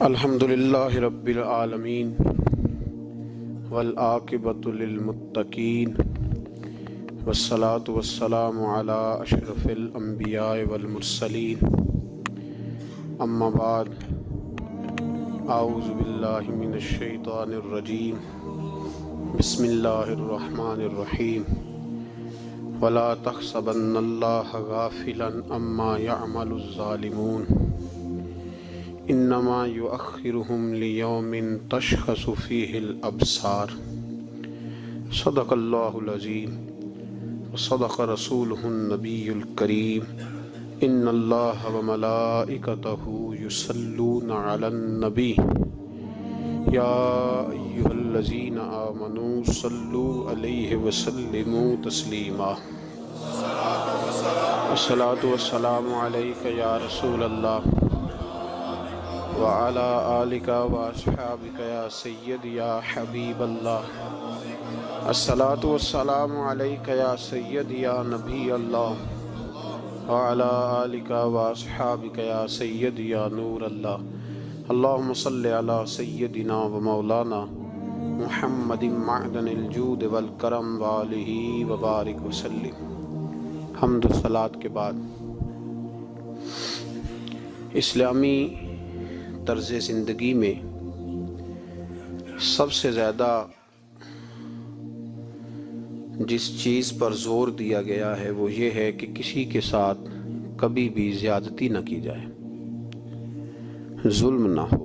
الحمدللہ رب العالمین والعاقبۃ للمتقین والصلاة والسلام علی اشرف الانبیاء والمرسلین اما بعد اعوذ باللہ من الشیطان الرجیم بسم اللہ الرحمن الرحیم ولا تحسبن اللہ غافلا عما يعمل الظالمون انما یؤخرهم لیوم تشخص فیہ الابصار صدق اللہ العظیم وصدق رسولہ النبی الکریم ان اللہ وملائکتہ یصلون علی النبی یا ایھا الذین آمنوا صلوا علیہ وسلموا تسلیما الصلاۃ والسلام علیک یا رسول اللہ وعلى آلك وأصحابك يا سيد يا حبيب الله الصلاة والسلام عليك يا سيد يا نبي الله وعلى آلك وأصحابك يا سيد يا نور الله اللهم صل على سيدنا ومولانا محمد معدن الجود والكرم وآله وبارك وسلم. حمد و صلاة کے بعد اسلامی طرز زندگی میں سب سے زیادہ جس چیز پر زور دیا گیا ہے وہ یہ ہے کہ کسی کے ساتھ کبھی بھی زیادتی نہ کی جائے، ظلم نہ ہو.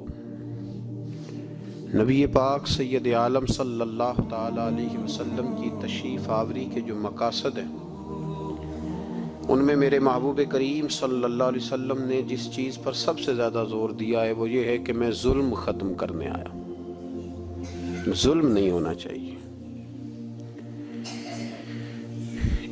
نبی پاک سید عالم صلی اللہ تعالی علیہ وسلم کی تشریف آوری کے جو مقاصد ہیں ان میں میرے محبوب کریم صلی اللہ علیہ وسلم نے جس چیز پر سب سے زیادہ زور دیا ہے وہ یہ ہے کہ میں ظلم ختم کرنے آیا. ظلم نہیں ہونا چاہیے.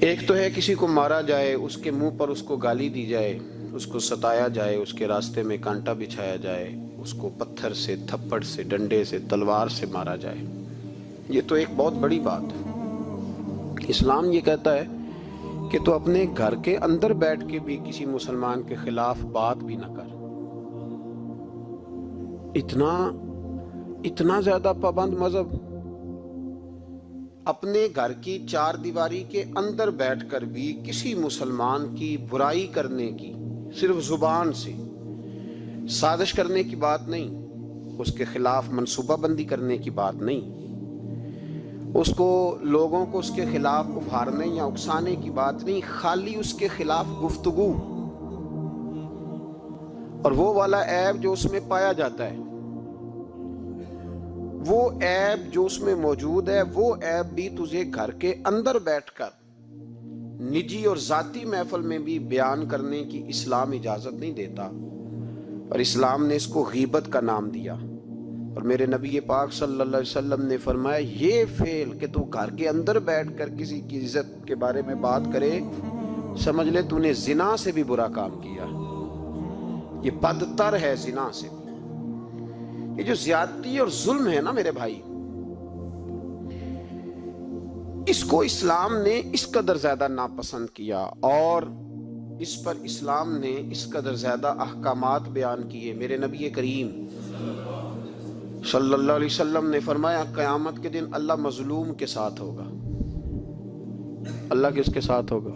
ایک تو ہے کسی کو مارا جائے، اس کے منہ پر اس کو گالی دی جائے، اس کو ستایا جائے، اس کے راستے میں کانٹا بچھایا جائے، اس کو پتھر سے، تھپڑ سے، ڈنڈے سے، تلوار سے مارا جائے. یہ تو ایک بہت بڑی بات ہے. اسلام یہ کہتا ہے کہ تو اپنے گھر کے اندر بیٹھ کے بھی کسی مسلمان کے خلاف بات بھی نہ کر. اتنا زیادہ پابند مذہب. اپنے گھر کی چار دیواری کے اندر بیٹھ کر بھی کسی مسلمان کی برائی کرنے کی، صرف زبان سے سازش کرنے کی بات نہیں، اس کے خلاف منصوبہ بندی کرنے کی بات نہیں، اس کو لوگوں کو اس کے خلاف ابھارنے یا اکسانے کی بات نہیں، خالی اس کے خلاف گفتگو. اور وہ والا عیب جو اس میں پایا جاتا ہے، وہ عیب جو اس میں موجود ہے، وہ عیب بھی تجھے گھر کے اندر بیٹھ کر نجی اور ذاتی محفل میں بھی بیان کرنے کی اسلام اجازت نہیں دیتا. اور اسلام نے اس کو غیبت کا نام دیا. اور میرے نبی پاک صلی اللہ علیہ وسلم نے فرمایا یہ فعل کہ تو گھر کے اندر بیٹھ کر کسی کی عزت کے بارے میں بات کرے، سمجھ لے تو نے زنا سے بھی برا کام کیا. یہ بدتر ہے زنا سے. یہ جو زیادتی اور ظلم ہے نا میرے بھائی، اس کو اسلام نے اس قدر زیادہ ناپسند کیا اور اس پر اسلام نے اس قدر زیادہ احکامات بیان کیے. میرے نبی کریم صلی اللہ علیہ وسلم نے فرمایا قیامت کے دن اللہ مظلوم کے ساتھ ہوگا. اللہ کس کے ساتھ ہوگا؟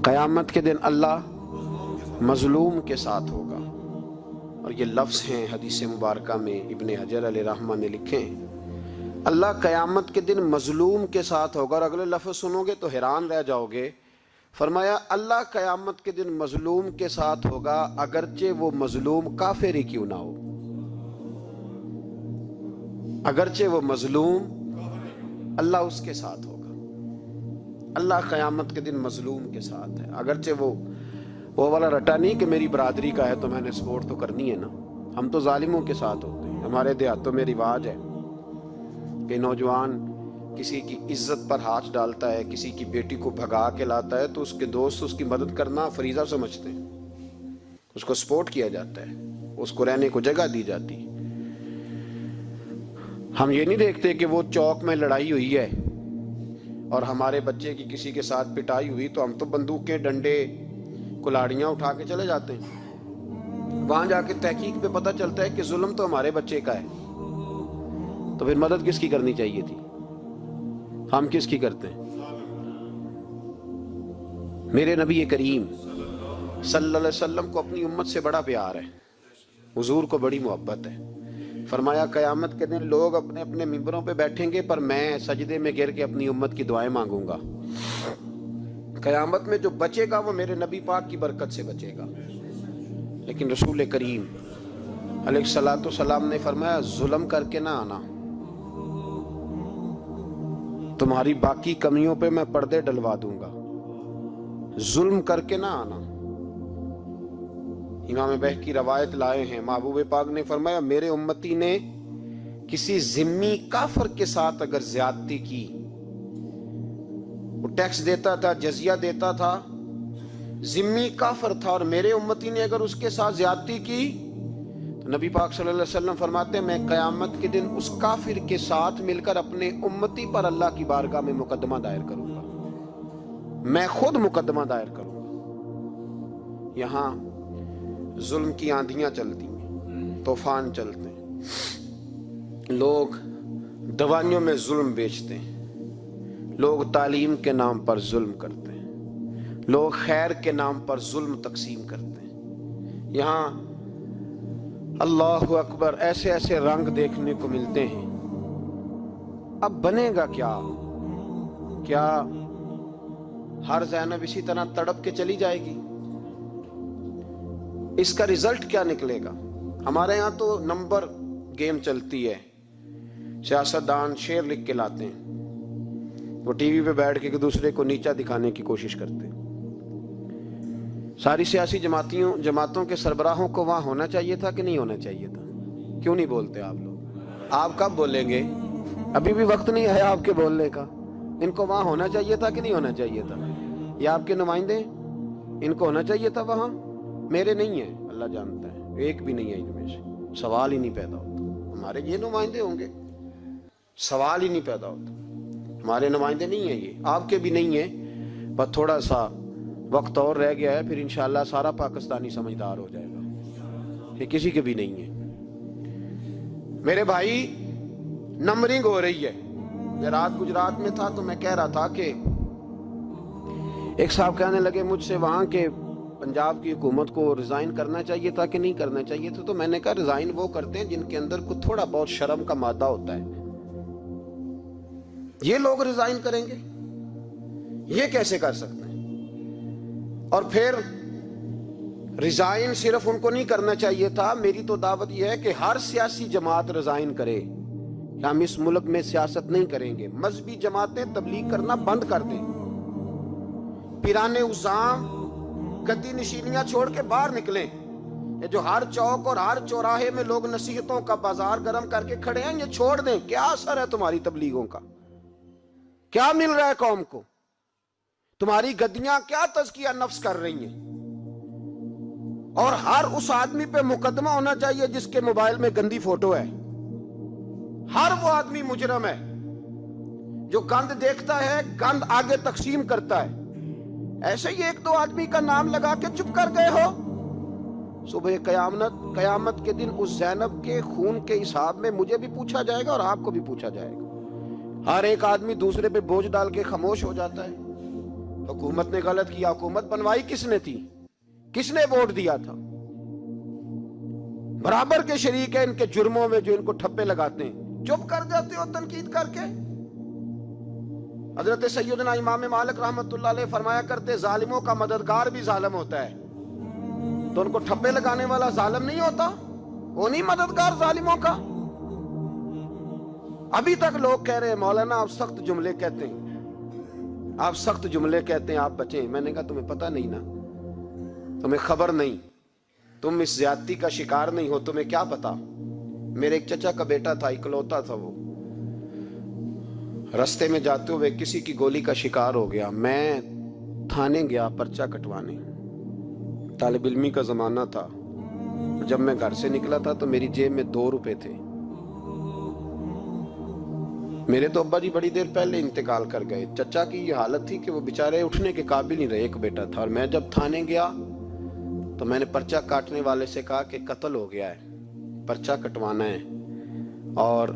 قیامت کے دن اللہ مظلوم کے ساتھ ہوگا. اور یہ لفظ ہیں حدیث مبارکہ میں ابن حجر علیہ رحمہ نے لکھے ہیں، اللہ قیامت کے دن مظلوم کے ساتھ ہوگا. اور اگلے لفظ سنو گے تو حیران رہ جاؤ گے. فرمایا اللہ قیامت کے دن مظلوم کے ساتھ ہوگا اگرچہ وہ مظلوم کافر ہی کیوں نہ ہو. اگرچہ وہ مظلوم، اللہ اس کے ساتھ ہوگا. اللہ قیامت کے دن مظلوم کے ساتھ ہے. اگرچہ وہ والا رٹا نہیں کہ میری برادری کا ہے تو میں نے سپورٹ تو کرنی ہے نا. ہم تو ظالموں کے ساتھ ہوتے ہیں. ہمارے دیہاتوں میں رواج ہے کہ نوجوان کسی کی عزت پر ہاتھ ڈالتا ہے، کسی کی بیٹی کو بھگا کے لاتا ہے تو اس کے دوست اس کی مدد کرنا فریضہ سمجھتے ہیں، اس کو سپورٹ کیا جاتا ہے، اس کو رہنے کو جگہ دی جاتی. ہم یہ نہیں دیکھتے کہ وہ چوک میں لڑائی ہوئی ہے اور ہمارے بچے کی کسی کے ساتھ پٹائی ہوئی تو ہم تو بندوقیں ڈنڈے کلاڑیاں اٹھا کے چلے جاتے ہیں. وہاں جا کے تحقیق پہ پتہ چلتا ہے کہ ظلم تو ہمارے بچے کا ہے. تو پھر مدد کس کی کرنی چاہیے تھی؟ ہم کس کی کرتے ہیں؟ میرے نبی کریم صلی اللہ علیہ وسلم کو اپنی امت سے بڑا پیار ہے، حضور کو بڑی محبت ہے. فرمایا قیامت کے دن لوگ اپنے اپنے ممبروں پہ بیٹھیں گے، پر میں سجدے میں گر کے اپنی امت کی دعائیں مانگوں گا. قیامت میں جو بچے گا وہ میرے نبی پاک کی برکت سے بچے گا. لیکن رسول کریم علیہ الصلوۃ والسلام نے فرمایا ظلم کر کے نہ آنا، تمہاری باقی کمیوں پہ میں پردے ڈلوا دوں گا، ظلم کر کے نہ آنا. امام بہقی روایت لائے ہیں، محبوب پاک نے فرمایا میرے امتی نے کسی ذمی کافر کے ساتھ اگر زیادتی کی، وہ ٹیکس دیتا تھا، جزیہ دیتا تھا، ذمی کافر تھا، اور میرے امتی نے اگر اس کے ساتھ زیادتی کی تو نبی پاک صلی اللہ علیہ وسلم فرماتے ہیں میں قیامت کے دن اس کافر کے ساتھ مل کر اپنے امتی پر اللہ کی بارگاہ میں مقدمہ دائر کروں گا، میں خود مقدمہ دائر کروں گا. یہاں ظلم کی آندھیاں چلتی ہیں، طوفان چلتے ہیں، لوگ دوائیوں میں ظلم بیچتے ہیں، لوگ تعلیم کے نام پر ظلم کرتے ہیں، لوگ خیر کے نام پر ظلم تقسیم کرتے ہیں. یہاں اللہ اکبر ایسے ایسے رنگ دیکھنے کو ملتے ہیں. اب بنے گا کیا؟ کیا ہر زینب اسی طرح تڑپ کے چلی جائے گی؟ اس کا رزلٹ کیا نکلے گا؟ ہمارے یہاں تو نمبر گیم چلتی ہے، سیاستدان شعر لکھ کے لاتے ہیں، وہ ٹی وی پہ بیٹھ کے دوسرے کو نیچا دکھانے کی کوشش کرتے ہیں. ساری سیاسی جماعتوں کے سربراہوں کو وہاں ہونا چاہیے تھا کہ نہیں ہونا چاہیے تھا؟ کیوں نہیں بولتے آپ لوگ؟ آپ کب بولیں گے؟ ابھی بھی وقت نہیں ہے آپ کے بولنے کا. ان کو وہاں ہونا چاہیے تھا کہ نہیں ہونا چاہیے تھا؟ یہ آپ کے نمائندے ہیں، ان کو ہونا چاہیے تھا وہاں. میرے نہیں ہیں، اللہ جانتا ہے، ایک بھی نہیں ہے ان میں سے، سوال ہی نہیں پیدا ہوتا. ہمارے یہ نمائندے ہوں گے؟ سوال ہی نہیں پیدا ہوتا. ہمارے نمائندے نہیں ہیں، یہ آپ کے بھی نہیں ہیں. بس تھوڑا سا وقت اور رہ گیا ہے، پھر انشاءاللہ سارا پاکستانی سمجھدار ہو جائے گا. یہ کسی کے بھی نہیں ہے. میرے بھائی نمبرنگ ہو رہی ہے. میں رات گجرات میں تھا تو میں کہہ رہا تھا کہ ایک صاحب کہنے لگے مجھ سے وہاں کے پنجاب کی حکومت کو ریزائن کرنا چاہیے تھا کہ نہیں کرنا چاہیے تھا. تو میں نے کہا ریزائن وہ کرتے ہیں جن کے اندر کچھ تھوڑا بہت شرم کا مادہ ہوتا ہے. یہ لوگ ریزائن کریں گے؟ یہ کیسے کر سکتے ہیں؟ اور پھر ریزائن صرف ان کو نہیں کرنا چاہیے تھا. میری تو دعوت یہ ہے کہ ہر سیاسی جماعت ریزائن کرے. ہم اس ملک میں سیاست نہیں کریں گے. مذہبی جماعتیں تبلیغ کرنا بند کر دیں. پیرانے عظام گدی نشینیاں چھوڑ کے باہر نکلیں. یہ جو ہر چوک اور ہر چوراہے میں لوگ نصیحتوں کا بازار گرم کر کے کھڑے ہیں، یہ چھوڑ دیں. کیا اثر ہے تمہاری تبلیغوں کا؟ کیا مل رہا ہے قوم کو؟ تمہاری گدیاں کیا تزکیہ نفس کر رہی ہیں؟ اور ہر اس آدمی پہ مقدمہ ہونا چاہیے جس کے موبائل میں گندی فوٹو ہے. ہر وہ آدمی مجرم ہے جو گند دیکھتا ہے، گند آگے تقسیم کرتا ہے. ایسے ہی ایک دو آدمی کا نام لگا کے چپ کر گئے ہو، صبح قیامت کے دن اس زینب کے خون کے حساب میں مجھے بھی پوچھا جائے گا اور آپ کو بھی پوچھا جائے گا. ہر ایک آدمی دوسرے پہ بوجھ ڈال کے خاموش ہو جاتا ہے. حکومت نے غلط کیا. حکومت بنوائی کس نے تھی؟ کس نے ووٹ دیا تھا؟ برابر کے شریک ہیں ان کے جرموں میں جو ان کو ٹھپے لگاتے ہیں. چپ کر جاتے ہو تنقید کر کے. حضرت سیدنا امام مالک رحمت اللہ علیہ فرمایا کرتے ظالموں کا مددگار بھی ظالم ہوتا ہے. تو ان کو ٹھپے لگانے والا ظالم نہیں ہوتا؟ وہ نہیں مددگار ظالموں کا؟ ابھی تک لوگ کہہ رہے ہیں مولانا آپ سخت جملے کہتے ہیں، آپ سخت جملے کہتے ہیں، آپ بچیں. میں نے کہا تمہیں پتہ نہیں نا، تمہیں خبر نہیں، تم اس زیادتی کا شکار نہیں ہو، تمہیں کیا پتا. میرے ایک چچا کا بیٹا تھا، اکلوتا تھا، وہ رستے میں جاتے ہوئے کسی کی گولی کا شکار ہو گیا. میں تھانے گیا پرچہ کٹوانے، طالب علمی کا زمانہ تھا. جب میں گھر سے نکلا تھا تو میری جیب میں 2 روپے تھے. میرے تو ابا جی بڑی دیر پہلے انتقال کر گئے. چچا کی یہ حالت تھی کہ وہ بیچارے اٹھنے کے قابل نہیں رہے, ایک بیٹا تھا. اور میں جب تھانے گیا تو میں نے پرچہ کاٹنے والے سے کہا کہ قتل ہو گیا ہے, پرچہ کٹوانا ہے. اور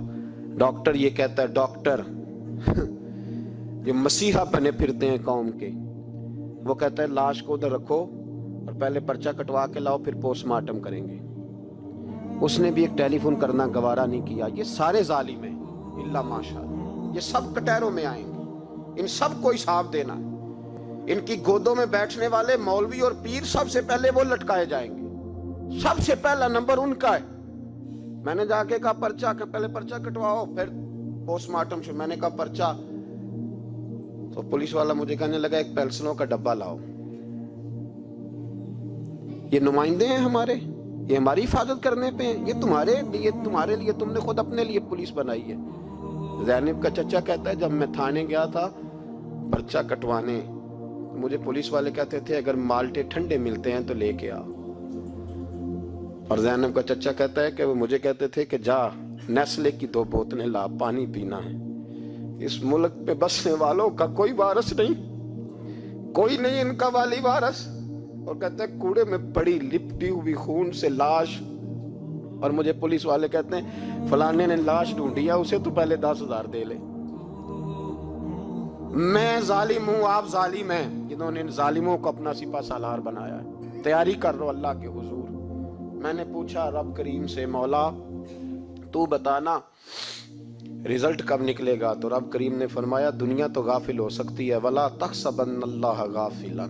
ڈاکٹر یہ کہتا ہے, ڈاکٹر یہ مسیحا بنے پھرتے ہیں قوم کے, وہ کہتا ہے لاش کو ادھر رکھو اور پہلے پرچہ کٹوا کے لاؤ, پھر پوسٹ مارٹم کریں گے. اس نے بھی ایک ٹیلی فون کرنا گوارا نہیں کیا. یہ سارے ظالم ہیں اللہ ماشاءاللہ, یہ سب کٹہروں میں آئیں گے, ان سب کو حساب دینا ہے. ان کی گودوں میں بیٹھنے والے مولوی اور پیر سب سے پہلے وہ لٹکائے جائیں گے, سب سے پہلا نمبر ان کا ہے. میں نے جا کے کہا پرچہ, پہلے پرچہ کٹواؤ پھر پوسٹ مارٹم سے. میں نے کہا پرچہ, تو پولیس والا مجھے کہنے لگا ایک پینسلوں کا ڈبہ لاؤ. یہ نمائندے ہیں ہمارے, یہ ہماری حفاظت کرنے پہ ہیں, یہ تمہارے لیے تم نے خود اپنے لیے پولیس بنائی ہے. زینب کا چچا کہتا ہے جب میں تھانے گیا تھا پرچہ کٹوانے, مجھے پولیس والے کہتے تھے اگر مالٹے ٹھنڈے ملتے ہیں تو لے کے آ. اور زینب کا چچا کہتا ہے کہ وہ مجھے کہتے تھے کہ جا نیسلے کی 2 بوتلیں لا, پانی پینا ہے. اس ملک پہ بسنے والوں کا کوئی وارث نہیں, کوئی نہیں ان کا والی وارث. اور کہتے ہیں کوڑے میں پڑی لپٹی ہوئی خون سے لاش. اور مجھے پولیس والے کہتے ہیں فلانے نے لاش ڈھونڈی ہے, اسے تو پہلے 10,000 دے لے. میں ظالم ہوں, آپ ظالم ہیں, جنہوں نے ان ظالموں کو اپنا سپہ سالار بنایا ہے. تیاری کر رہو اللہ کے حضور. میں نے پوچھا رب کریم سے, مولا تو بتانا رزلٹ کب نکلے گا؟ تو رب کریم نے فرمایا دنیا تو غافل ہو سکتی ہے, وَلَا تَحْسَبَنَّ اللَّهَ غَافِلًا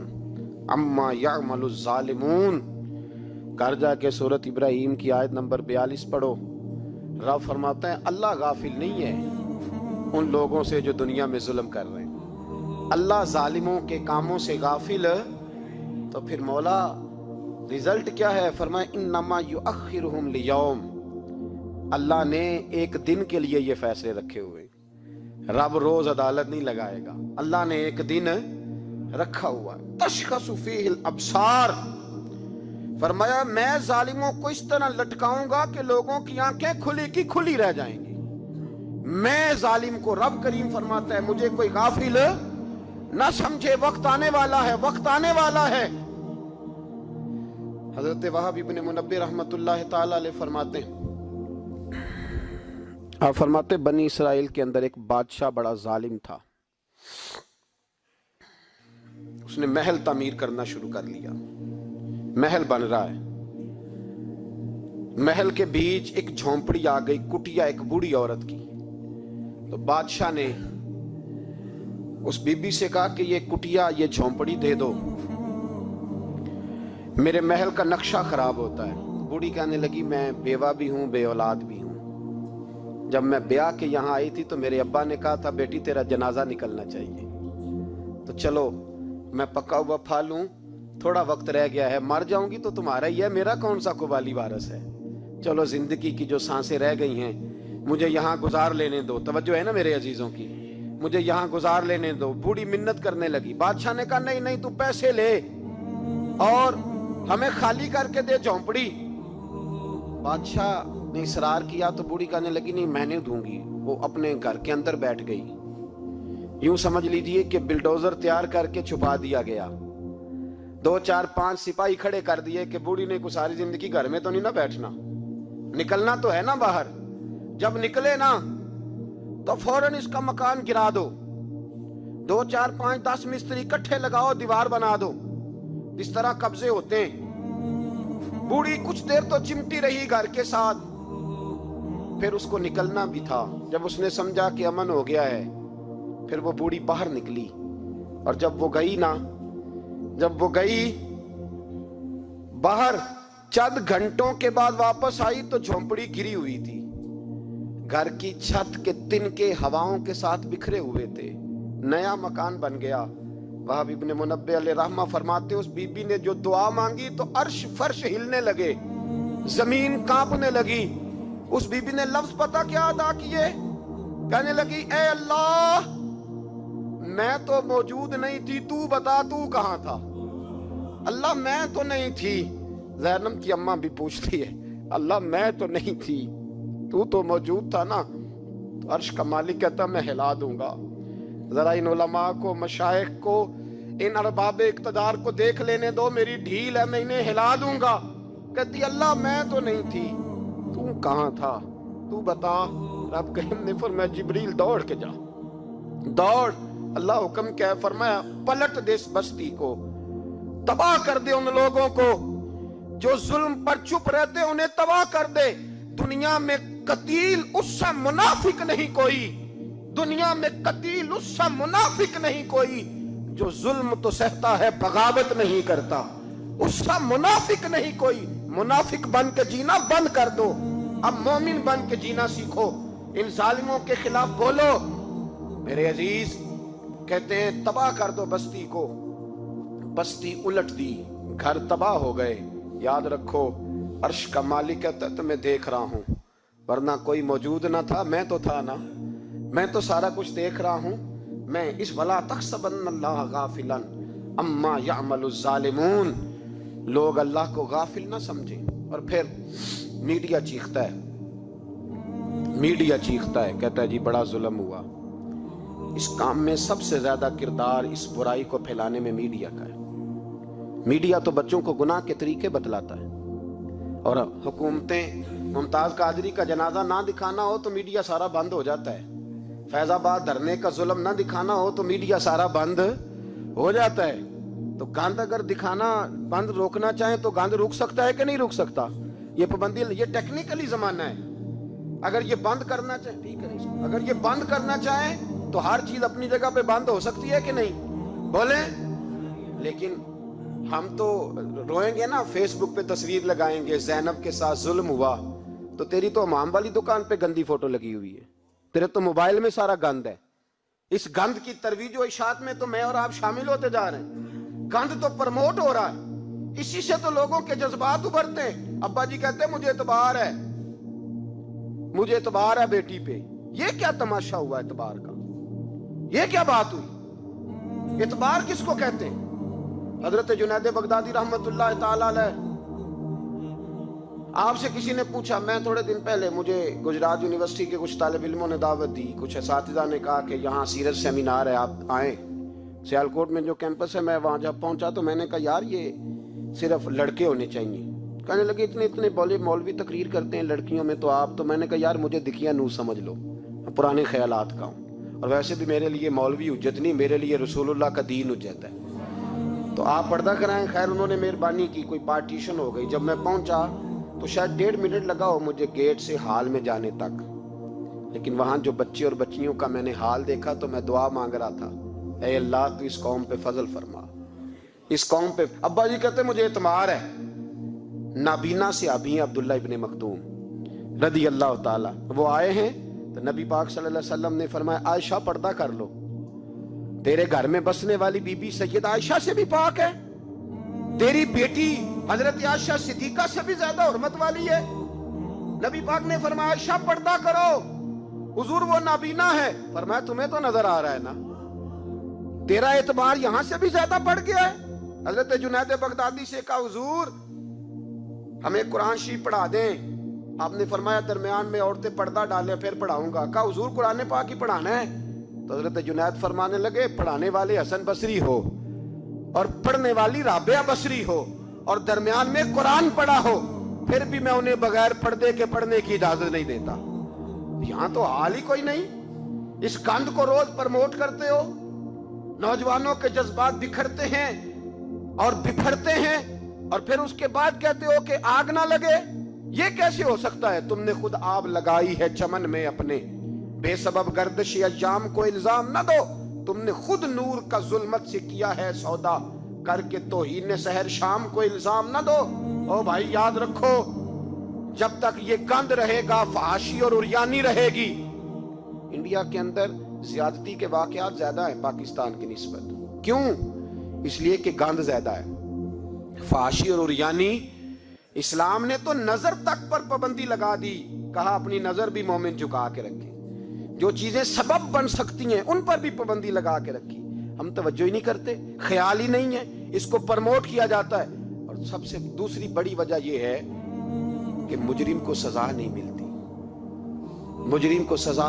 عَمَّا يَعْمَلُ الظَّالِمُونَ. گھر جا کے سورۃ ابراہیم کی آیت نمبر 42 پڑھو. رب فرماتا ہے اللہ غافل نہیں ہے ان لوگوں سے جو دنیا میں ظلم کر رہے ہیں. اللہ ظالموں کے کاموں سے غافل. تو پھر مولا رزلٹ کیا ہے؟ فرمایا انما یؤخرہم لیوم, اللہ نے ایک دن کے لیے یہ فیصلے رکھے ہوئے. رب روز عدالت نہیں لگائے گا, اللہ نے ایک دن رکھا ہوا. تشخص فیہ الابصار, فرمایا میں ظالموں کو اس طرح لٹکاؤں گا کہ لوگوں کی آنکھیں کھلی کی کھلی رہ جائیں گی. میں ظالم کو, رب کریم فرماتا ہے مجھے کوئی غافل نہ سمجھے, وقت آنے والا ہے, وقت آنے والا ہے. حضرت وہاب ابن منبہ رحمت اللہ تعالی علیہ فرماتے ہیں, آپ فرماتے بنی اسرائیل کے اندر ایک بادشاہ بڑا ظالم تھا. اس نے محل تعمیر کرنا شروع کر لیا. محل بن رہا ہے, محل کے بیچ ایک جھونپڑی آ گئی, کٹیا ایک بوڑھی عورت کی. تو بادشاہ نے اس بی بی سے کہا کہ یہ کٹیا, یہ جھونپڑی دے دو, میرے محل کا نقشہ خراب ہوتا ہے. بوڑھی کہنے لگی میں بیوہ بھی ہوں, بے اولاد بھی ہوں. جب میں بیاہ کے یہاں آئی تھی تو میرے ابا نے کہا تھا بیٹی تیرا جنازہ نکلنا چاہیے, تو چلو میں پکا ہوا پھل ہوں, تھوڑا وقت رہ گیا ہے, مر جاؤں گی تو تمہارا ہی ہے, میرا کون سا قبالی وارث ہے. چلو زندگی کی جو سانسیں رہ گئی ہیں مجھے یہاں گزار لینے دو. توجہ ہے نا میرے عزیزوں کی, مجھے یہاں گزار لینے دو. بوڑھی منت کرنے لگی. بادشاہ نے کہا نہیں نہیں, تو پیسے لے اور ہمیں خالی کر کے دے جھونپڑی. بادشاہ نے اصرار کیا تو بوڑھی کہنے لگی نہیں میں نہیں دوں گی. وہ اپنے گھر کے اندر بیٹھ گئی. یوں سمجھ لیجئے کہ بلڈوزر تیار کر کے چھپا دیا گیا. 2 4 5 سپاہی کھڑے کر دیے کہ بوڑھی نے کو ساری زندگی گھر میں تو نہیں نہ بیٹھنا, نکلنا تو ہے نا باہر. جب نکلے نا تو فوراً اس کا مکان گرا دو, 2 4 5 10 مستری کٹھے لگاؤ, دیوار بنا دو. اس طرح قبضے ہوتے ہیں. بوڑھی کچھ دیر تو چمٹی رہی گھر کے ساتھ, پھر اس کو نکلنا بھی تھا. جب اس نے سمجھا کہ امن ہو گیا ہے پھر وہ بوڑھی باہر نکلی. اور جب وہ گئی نا, جب وہ گئی باہر, چند گھنٹوں کے بعد واپس آئی تو جھونپڑی گری ہوئی تھی. گھر کی چھت کے تنکے ہواؤں کے ساتھ بکھرے ہوئے تھے. نیا مکان بن گیا. وہاب ابن منبہ علیہ رحمہ فرماتے اس بی بی نے جو دعا مانگی تو عرش فرش ہلنے لگے, زمین کانپنے لگی. اس بی بی نے لفظ پتہ کیا ادا کیے؟ کہنے لگی اے اللہ میں تو موجود نہیں تھی, تو بتا تو کہاں تھا. اللہ میں تو نہیں تھی. زینب کی اماں بھی پوچھتی ہے اللہ میں تو نہیں تھی, تو موجود تھا نا. تو عرش کا مالک کہتا میں ہلا دوں گا. ذرا ان علماء کو، مشائخ کو، ان ارباب اقتدار کو دیکھ لینے دو، میری ڈھیل ہے، میں انہیں ہلا دوں گا. کہتی اللہ میں تو نہیں تھی، تو کہاں تھا، تو بتا. رب کریم نے فرمایا جبریل دوڑ کے جا، دوڑ. اللہ حکم کیا ہے؟ فرمایا پلٹ دے اس بستی کو، تباہ کر دے ان لوگوں کو جو ظلم پر چپ رہتے، انہیں تباہ کر دے. دنیا میں قتیل اس سے منافق نہیں کوئی، دنیا میں قتیل اس سے منافق نہیں کوئی جو ظلم تو سہتا ہے بغاوت نہیں کرتا. اس سے منافق نہیں کوئی. منافق بن کے جینا بند کر دو، اب مومن بن کے جینا سیکھو. ان ظالموں کے خلاف بولو. میرے عزیز کہتے ہیں تباہ کر دو بستی کو. بستی الٹ دی، گھر تباہ ہو گئے. یاد رکھو عرش کا مالک کہتا ہے تو میں دیکھ رہا ہوں، ورنہ کوئی موجود نہ تھا، میں تو تھا نا، میں تو سارا کچھ دیکھ رہا ہوں. میں اس ولا تحسبن اللہ غافلا اما یعمل الظالمون. لوگ اللہ کو غافل نہ سمجھیں. اور پھر میڈیا چیختا ہے، میڈیا چیختا ہے، کہتا ہے جی بڑا ظلم ہوا. اس کام میں سب سے زیادہ کردار اس برائی کو پھیلانے میں میڈیا کا ہے. میڈیا تو بچوں کو گناہ کے طریقے بتلاتا ہے. اور حکومتیں، ممتاز قادری کا جنازہ نہ دکھانا ہو تو میڈیا سارا بند ہو جاتا ہے. فیض آباد دھرنے کا ظلم نہ دکھانا ہو تو میڈیا سارا بند ہو جاتا ہے. تو گند اگر دکھانا بند روکنا چاہیں تو گند رک سکتا ہے کہ نہیں رک سکتا؟ یہ پابندی، یہ ٹیکنیکلی زمانہ ہے. اگر یہ بند کرنا چاہیں، ٹھیک ہے، اگر یہ بند کرنا چاہیں تو ہر چیز اپنی جگہ پہ بند ہو سکتی ہے کہ نہیں؟ بولیں. لیکن ہم تو روئیں گے نا، فیس بک پہ تصویر لگائیں گے زینب کے ساتھ ظلم ہوا، تو تیری تو امام والی دکان پہ گندی فوٹو لگی ہوئی ہے، تیرے تو موبائل میں سارا گند ہے. اس گند کی ترویج و اشاعت میں تو میں اور آپ شامل ہوتے جا رہے ہیں. گند تو پرموٹ ہو رہا ہے، اسی سے تو لوگوں کے جذبات ابھرتے ہیں. ابا جی کہتے ہیں مجھے اعتبار ہے، مجھے اعتبار ہے بیٹی پہ. یہ کیا تماشا ہوا اعتبار کا؟ یہ کیا بات ہوئی؟ اعتبار کس کو کہتے ہیں؟ حضرت جنید بغدادی رحمت اللہ تعالی علیہ، آپ سے کسی نے پوچھا، میں تھوڑے دن پہلے، مجھے گجرات یونیورسٹی کے کچھ طالب علموں نے دعوت دی، کچھ اساتذہ نے کہا کہ یہاں سیرت سیمینار ہے، آپ آئیں. سیالکوٹ میں جو کیمپس ہے، میں وہاں جب پہنچا تو میں نے کہا یار یہ صرف لڑکے ہونے چاہیے. کہنے لگے اتنے مولوی تقریر کرتے ہیں لڑکیوں میں، تو آپ تو. میں نے کہا یار مجھے دکھیا نو سمجھ لو، میں پرانے خیالات کا ہوں، اور ویسے بھی میرے لیے مولوی حجت نہیں، میرے لیے رسول اللہ کا دین حجت ہے. تو آپ پردہ کرائیں. خیر انہوں نے مہربانی کی، کوئی پارٹیشن ہو گئی. جب میں پہنچا تو شاید 1.5 منٹ لگا ہو مجھے گیٹ سے ہال میں جانے تک. لیکن وہاں جو بچے اور بچیوں کا میں نے حال دیکھا تو میں دعا مانگ رہا تھا، اے اللہ تو اس قوم پہ فضل فرما، اس قوم پہ. ابا جی کہتے مجھے اعتبار ہے. نابینا سے ابھی عبداللہ ابن مخدوم رضی اللہ تعالی، وہ آئے ہیں تو نبی پاک صلی اللہ علیہ وسلم نے فرمایا عائشہ پردہ کر لو، تیرے گھر میں بسنے والی بی بی سید عائشہ سے بھی پاک ہے، تیری بیٹی حضرت عائشہ صدیقہ سے بھی زیادہ حرمت والی ہے. نبی پاک نے فرمایا عائشہ پردہ کرو. حضور وہ نابینا ہے. فرمایا تمہیں تو نظر آ رہا ہے نا، تیرا اعتبار یہاں سے بھی زیادہ بڑھ گیا ہے. حضرت جنید بغدادی سے کہا حضور ہمیں قرآن شریف پڑھا دیں. آپ نے فرمایا درمیان میں عورتیں پردہ ڈالیں پھر پڑھاؤں گا. کہا حضور قرآن پاک ہی پڑھانا ہے. تو حضرت جنید فرمانے لگے پڑھانے والے حسن بصری ہو اور پڑھنے والی رابعہ بصری ہو اور درمیان میں قرآن پڑھا ہو، پھر بھی میں انہیں بغیر پردے کے پڑھنے کی اجازت نہیں دیتا. یہاں تو حال ہی کوئی نہیں. اس گند کو روز پرموٹ کرتے ہو، نوجوانوں کے جذبات بکھرتے ہیں اور بکھرتے ہیں، اور پھر اس کے بعد کہتے ہو کہ آگ نہ لگے. یہ کیسے ہو سکتا ہے؟ تم نے خود آگ لگائی ہے چمن میں اپنے، بے سبب گردش ایام کو الزام نہ دو. تم نے خود نور کا ظلمت سے کیا ہے سودا، کر کے توہین سحر شام کو الزام نہ دو. او بھائی یاد رکھو، جب تک یہ گند رہے گا فحاشی اور عریانی رہے گی. انڈیا کے اندر زیادتی کے واقعات زیادہ ہیں پاکستان کی نسبت. کیوں؟ اس لیے کہ گند زیادہ ہے، فحاشی اور عریانی. اسلام نے تو نظر تک پر پابندی لگا دی، کہا اپنی نظر بھی مومن جھکا کے رکھے. جو چیزیں سبب بن سکتی ہیں ان پر بھی پابندی لگا کے رکھی. ہم توجہ ہی نہیں کرتے، خیال ہی نہیں ہے، اس کو پرموٹ کیا جاتا ہے. اور سب سے دوسری بڑی وجہ یہ ہے کہ مجرم کو سزا نہیں ملتی. مجرم کو سزا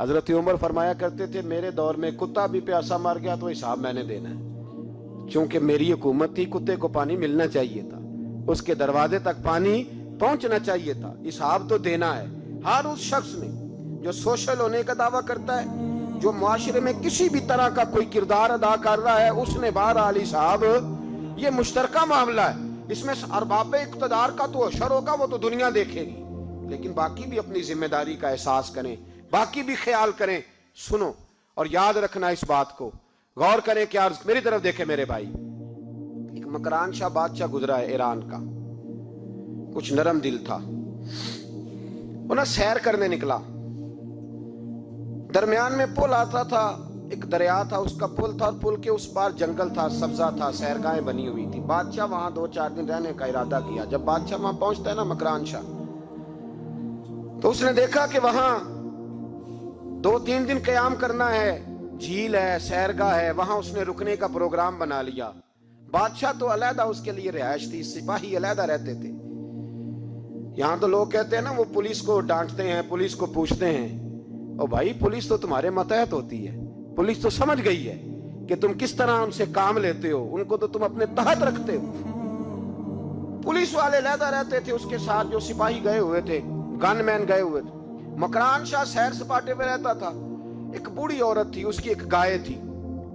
حضرت عمر فرمایا کرتے تھے میرے دور میں کتا بھی پیاسا مر گیا تو حساب میں نے دینا ہے، چونکہ میری حکومت تھی، کتے کو پانی ملنا چاہیے تھا، اس کے دروازے تک پانی پہنچنا چاہیے تھا، حساب تو دینا ہے۔ ہر اس شخص نے جو سوشل ہونے کا دعویٰ کرتا ہے، جو معاشرے میں کسی بھی طرح کا کوئی کردار ادا کر رہا ہے، اس نے بہرحال حساب، یہ مشترکہ معاملہ ہے، اس میں ارباب اقتدار کا تو حشر ہوگا، وہ تو دنیا دیکھے گی، لیکن باقی بھی اپنی ذمہ داری کا احساس کریں، باقی بھی خیال کریں۔ سنو اور یاد رکھنا اس بات کو، غور کریں کہ میری طرف دیکھیں میرے بھائی، ایک مکران شاہ بادشاہ گزرا ہے ایران کا، کچھ نرم دل تھا، وہ نا سیر کرنے نکلا، درمیان میں پل آتا تھا، ایک دریا تھا، اس کا پل تھا، اور پل کے اس پار جنگل تھا، سبزہ تھا، سیرگاہیں بنی ہوئی تھی۔ بادشاہ وہاں 2-4 دن رہنے کا ارادہ کیا۔ جب بادشاہ وہاں پہنچتا ہے نا مکران شاہ، تو اس نے دیکھا کہ وہاں 2-3 دن قیام کرنا ہے، جھیل ہے، سیرگاہ ہے، وہاں اس نے رکنے کا پروگرام بنا لیا۔ بادشاہ تو علیحدہ اس کے لیے رہائش تھی، سپاہی علیحدہ رہتے تھے۔ یہاں تو لوگ کہتے ہیں نا وہ پولیس کو ڈانٹتے ہیں، پولیس کو پوچھتے ہیں، او بھائی پولیس تو تمہارے ماتحت ہوتی ہے، پولیس تو سمجھ گئی ہے کہ تم کس طرح ان سے کام لیتے ہو، ان کو تو تم اپنے تحت رکھتے ہو۔ پولیس والے علیحدہ رہتے تھے، اس کے ساتھ جو سپاہی گئے ہوئے تھے، گن مین گئے ہوئے تھے۔ مکران شاہ سیر سپاٹے پہ رہتا تھا۔ ایک بوڑھی عورت تھی، اس کی ایک گائے تھی،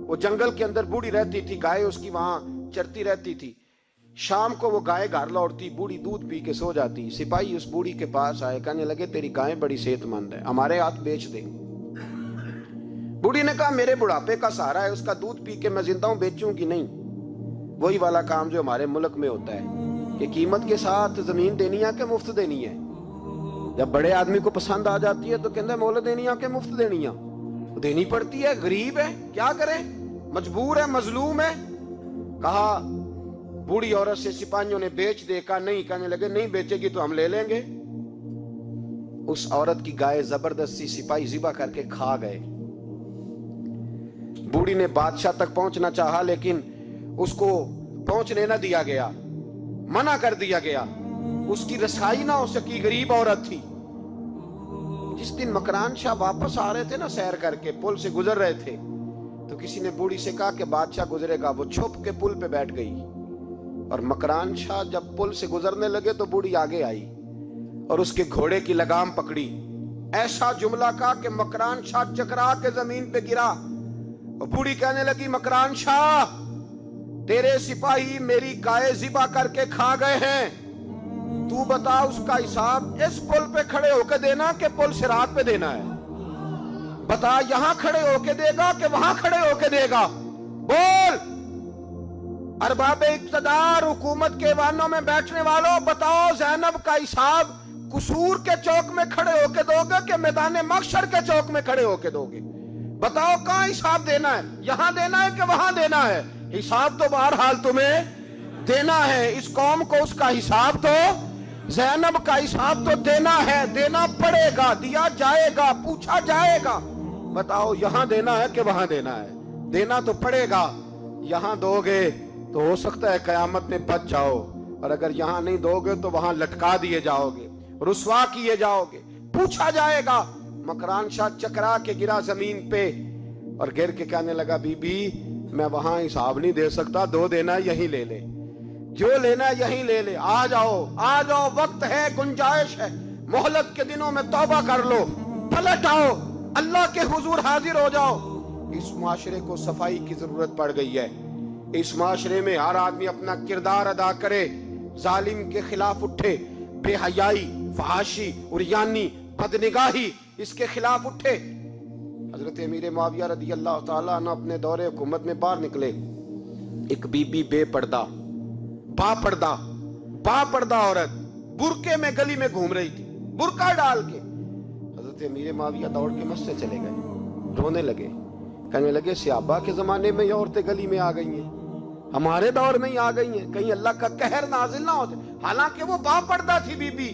وہ جنگل کے اندر بوڑھی رہتی تھی، گائے اس کی وہاں چرتی رہتی تھی۔ شام کو وہ گائے گھر لوٹتی، بوڑھی دودھ پی کے سو جاتی۔ سپاہی اس بوڑھی کے پاس آئے، کہنے لگے تیری گائے بڑی صحت مند ہے، ہمارے ہاتھ بیچ دے۔ بوڑھی نے کہا میرے بڑھاپے کا سہارا ہے، اس کا دودھ پی کے میں زندہ ہوں، بیچوں گی نہیں۔ وہی والا کام جو ہمارے ملک میں ہوتا ہے کہ قیمت کے ساتھ زمین دینی ہے کہ مفت دینی ہے۔ جب بڑے آدمی کو پسند آ جاتی ہے تو کہتے ہیں مول دینی ہے کہ مفت دینی ہے، دینی پڑتی ہے، غریب ہے، کیا کریں، مجبور ہے، مظلوم ہے۔ کہا بوڑھی عورت سے سپاہیوں نے بیچ دے، کہا نہیں، کہنے لگے نہیں بیچے گی تو ہم لے لیں گے۔ اس عورت کی گائے زبردستی سپاہی ذبح کر کے کھا گئے۔ بوڑھی نے بادشاہ تک پہنچنا چاہا لیکن اس کو پہنچنے نہ دیا گیا، منع کر دیا گیا، اس کی رسائی نہ ہو سکی، غریب عورت تھی۔ جس دن مکران شاہ واپس آ رہے تھے نا سیر کر کے، پل سے گزر رہے تھے، تو کسی نے بوڑھی سے کہا کہ بادشاہ گزرے گا۔ وہ چھپ کے پل پہ بیٹھ گئی، اور مکران شاہ جب پل سے گزرنے لگے تو بوڑھی آگے آئی اور اس کے گھوڑے کی لگام پکڑی، ایسا جملہ کہا کہ مکران شاہ چکرا کے زمین پہ گرا، اور بوڑھی کہنے لگی مکران شاہ تیرے سپاہی میری گائے ذبح کر کے کھا گئے ہیں، تو بتا اس کا حساب اس پل پہ کھڑے ہو کے دینا کہ پل صراط پہ دینا ہے؟ بتا یہاں کھڑے ہو کے دے گا کہ وہاں کھڑے ہو کے دے گا؟ بول۔ ارباب اقتدار، حکومت کے ایوانوں میں بیٹھنے والوں، بتاؤ زینب کا حساب قصور کے چوک میں کھڑے ہو کے دو گے کہ میدان محشر کے چوک میں کھڑے ہو کے دو گے؟ بتاؤ کہاں حساب دینا ہے، یہاں دینا ہے کہ وہاں دینا ہے؟ حساب تو بہرحال تمہیں دینا ہے۔ اس قوم کو اس کا حساب تو، زینب کا حساب تو دینا ہے، دینا پڑے گا، دیا جائے گا، پوچھا جائے گا۔ بتاؤ یہاں دینا ہے کہ وہاں دینا ہے؟ دینا تو پڑے گا، یہاں دو گے تو ہو سکتا ہے قیامت میں بچ جاؤ، اور اگر یہاں نہیں دو گے تو وہاں لٹکا دیے جاؤ گے، رسوا کیے جاؤ گے، پوچھا جائے گا۔ مکران شاہ چکرا کے گرا زمین پہ اور گر کے کہنے لگا بی بی میں وہاں حساب نہیں دے سکتا، دو دینا یہیں لے لے، جو لینا یہیں لے لے، آ جاؤ آ جاؤ، وقت ہے، گنجائش ہے، مہلت کے دنوں میں توبہ کر لو، پلٹ آؤ، اللہ کے حضور حاضر ہو جاؤ۔ اس معاشرے کو صفائی کی ضرورت پڑ گئی ہے۔ اس معاشرے میں ہر آدمی اپنا کردار ادا کرے، ظالم کے خلاف اٹھے، بے حیائی، فحاشی، عریانی، بدنگاہی، اس کے خلاف اٹھے۔ حضرت امیر معاویہ رضی اللہ تعالیٰ عنہ اپنے دور حکومت میں باہر نکلے، ایک بی بی بے پردہ، با پردہ عورت برقعے میں گلی میں گھوم رہی تھی، برقع ڈال کے۔ حضرت امیر معاویہ دوڑ کے مسجد چلے گئے، رونے لگے، کہنے لگے صحابہ کے زمانے میں یہ عورتیں گلی میں آ گئی ہیں، ہمارے دور میں ہی آ گئی ہیں، کہیں اللہ کا قہر نازل نہ ہو جائے۔ حالانکہ وہ با پردہ تھی بی بی،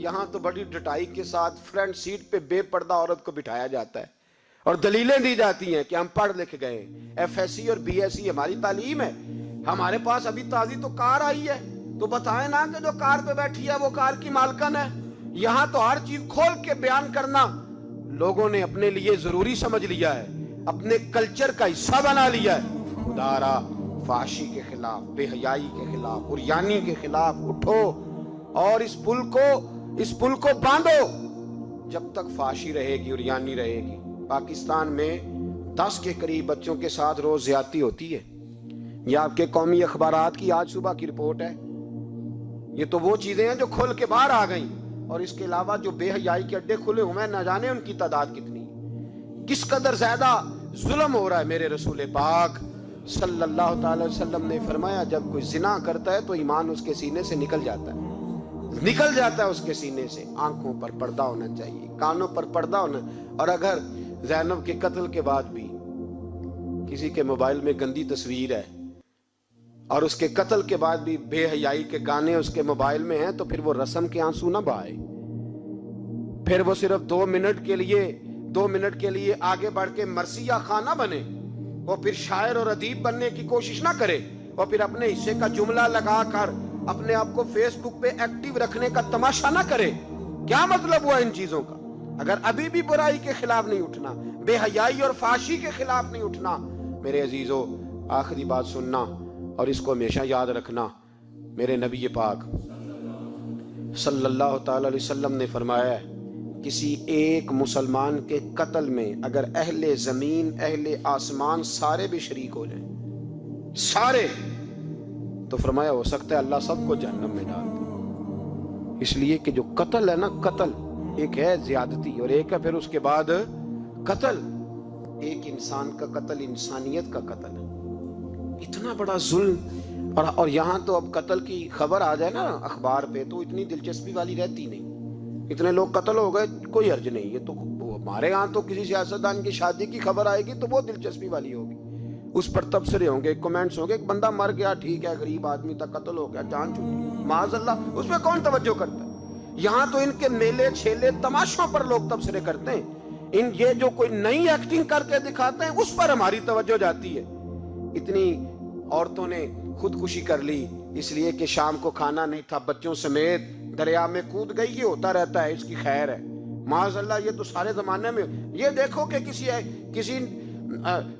یہاں تو بڑی ڈٹائی کے ساتھ فرنٹ سیٹ پہ بے پردہ عورت کو بٹھایا جاتا ہے اور دلیلیں دی جاتی ہیں کہ ہم پڑھ لکھ گئے، ایف ایس سی اور بی ایس سی ہماری تعلیم ہے، ہمارے پاس ابھی تازی تو کار آئی ہے، تو بتائیں نا کہ جو کار پہ بیٹھی ہے وہ کار کی مالکن ہے۔ یہاں تو ہر چیز کھول کے بیان کرنا لوگوں نے اپنے لیے ضروری سمجھ لیا ہے، اپنے کلچر کا حصہ بنا لیا ہے۔ خدا را فحاشی کے خلاف، بے حیائی کے خلاف، عریانی کے خلاف اٹھو اور اس پل کو باندھو۔ جب تک فحاشی رہے گی، عریانی رہے گی۔ پاکستان میں 10 کے قریب بچوں کے ساتھ روز زیادتی ہوتی ہے۔ یہ آپ کے قومی اخبارات کی آج صبح کی رپورٹ ہے۔ یہ تو وہ چیزیں ہیں جو کھل کے باہر آ گئیں، اور اس کے علاوہ جو بے حیائی کے اڈے کھلے ہوئے ہیں، نہ جانے ان کی تعداد کتنی ہے۔ کس قدر زیادہ ظلم ہو رہا ہے۔ میرے رسول پاک صلی اللہ تعالی وسلم نے فرمایا، جب کوئی زنا کرتا ہے تو ایمان اس کے سینے سے نکل جاتا ہے اس کے سینے سے۔ آنکھوں پر پردہ ہونا چاہیے، کانوں پر پردہ ہونا۔ اور اگر زینب کے قتل کے بعد بھی کسی کے موبائل میں گندی تصویر ہے اور اس کے قتل کے بعد بھی بے حیائی کے گانے اس کے موبائل میں ہیں، تو پھر وہ رسم کے آنسو نہ بہائے، پھر وہ صرف 2 منٹ کے لیے آگے بڑھ کے مرثیہ خان نہ بنے، وہ پھر شاعر اور ادیب بننے کی کوشش نہ کرے، وہ پھر اپنے حصے کا جملہ لگا کر اپنے آپ کو فیس بک پہ ایکٹیو رکھنے کا تماشا نہ کرے۔ کیا مطلب ہوا ان چیزوں کا؟ اگر ابھی بھی برائی کے خلاف نہیں اٹھنا، بے حیائی اور فحاشی کے خلاف نہیں اٹھنا، میرے عزیزو آخری بات سننا اور اس کو ہمیشہ یاد رکھنا۔ میرے نبی پاک صلی اللہ تعالی علیہ وسلم نے فرمایا ہے، کسی ایک مسلمان کے قتل میں اگر اہل زمین، اہل آسمان سارے بھی شریک ہو جائیں، سارے، تو فرمایا ہو سکتا ہے اللہ سب کو جہنم میں ڈال دے۔ اس لیے کہ جو قتل ہے نا، قتل ایک ہے زیادتی اور ایک ہے پھر اس کے بعد قتل۔ ایک انسان کا قتل انسانیت کا قتل ہے، اتنا بڑا ظلم۔ اور یہاں تو اب قتل کی خبر آ جائے نا اخبار پہ تو اتنی دلچسپی والی رہتی نہیں۔ اتنے لوگ قتل ہو گئے، کوئی حرج نہیں۔ یہ تو ہمارے ہاں تو کسی سیاستدان کی شادی کی خبر آئے گی تو وہ دلچسپی والی ہوگی، اس پر تبصرے ہوں گے، کمنٹس ہوں گے، ایک بندہ مر گیا، ٹھیک ہے، غریب آدمی تھا، قتل ہو گیا، جان چھوٹی، معاذ اللہ، اس پہ کون توجہ کرتا ہے؟ یہاں تو ان کے میلے چھیلے تماشوں پر لوگ تبصرے کرتے ہیں۔ یہ جو کوئی نئی ایکٹنگ کر کے دکھاتے ہیں اس پر ہماری توجہ جاتی ہے۔ اتنی عورتوں نے خودکشی کر لی اس لیے کہ شام کو کھانا نہیں تھا، بچوں سمیت دریا میں کود گئی۔ یہ ہوتا رہتا ہے، اس کی خیر ہے، معاذ اللہ۔ یہ تو سارے زمانے میں، یہ دیکھو کہ کسی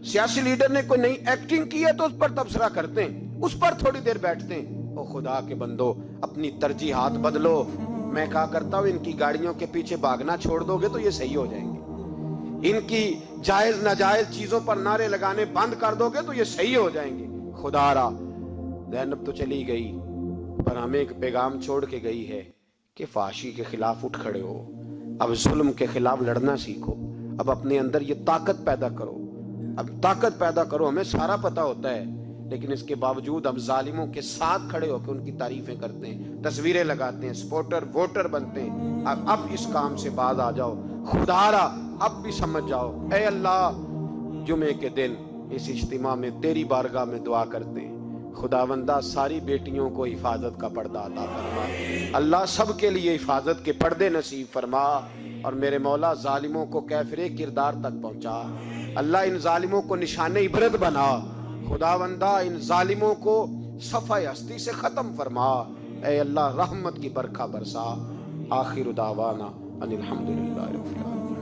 سیاسی لیڈر نے کوئی نئی ایکٹنگ کی ہے تو اس پر تبصرہ کرتے ہیں، اس پر تھوڑی دیر بیٹھتے ہیں۔ او خدا کے بندو، اپنی ترجیحات بدلو۔ میں کہا کرتا ہوں، ان کی گاڑیوں کے پیچھے بھاگنا چھوڑ دو گے تو یہ صحیح ہو جائیں گے، ان کی جائز ناجائز چیزوں پر نعرے لگانے بند کر دو گے تو یہ صحیح ہو جائیں گے۔ خدا را زینب تو چلی گئی، پر ہمیں ایک پیغام چھوڑ کے گئی ہے کہ فحاشی کے خلاف اٹھ کھڑے ہو، اب ظلم کے خلاف لڑنا سیکھو، اب اپنے اندر یہ طاقت پیدا کرو، اب طاقت پیدا کرو۔ ہمیں سارا پتہ ہوتا ہے، لیکن اس کے باوجود ہم ظالموں کے ساتھ کھڑے ہو کے ان کی تعریفیں کرتے ہیں، تصویریں لگاتے ہیں، سپورٹر ووٹر بنتے ہیں۔ اب اس کام سے باز آ جاؤ، خدا را اب بھی سمجھ جاؤ۔ اے اللہ، جمعے کے دن اس اجتماع میں تیری بارگاہ میں دعا کرتے ہیں، خداوندہ ساری بیٹیوں کو حفاظت کا پردہ عطا فرما، اللہ سب کے لیے حفاظت کے پردے نصیب فرما، اور میرے مولا ظالموں کو کیفر کردار تک پہنچا۔ اللہ ان ظالموں کو نشان عبرت بنا، خداوندہ ان ظالموں کو صفحہ ہستی سے ختم فرما۔ اے اللہ رحمت کی برکھا برسا۔ آخر دعوانا ان الحمدللہ رب العالمین۔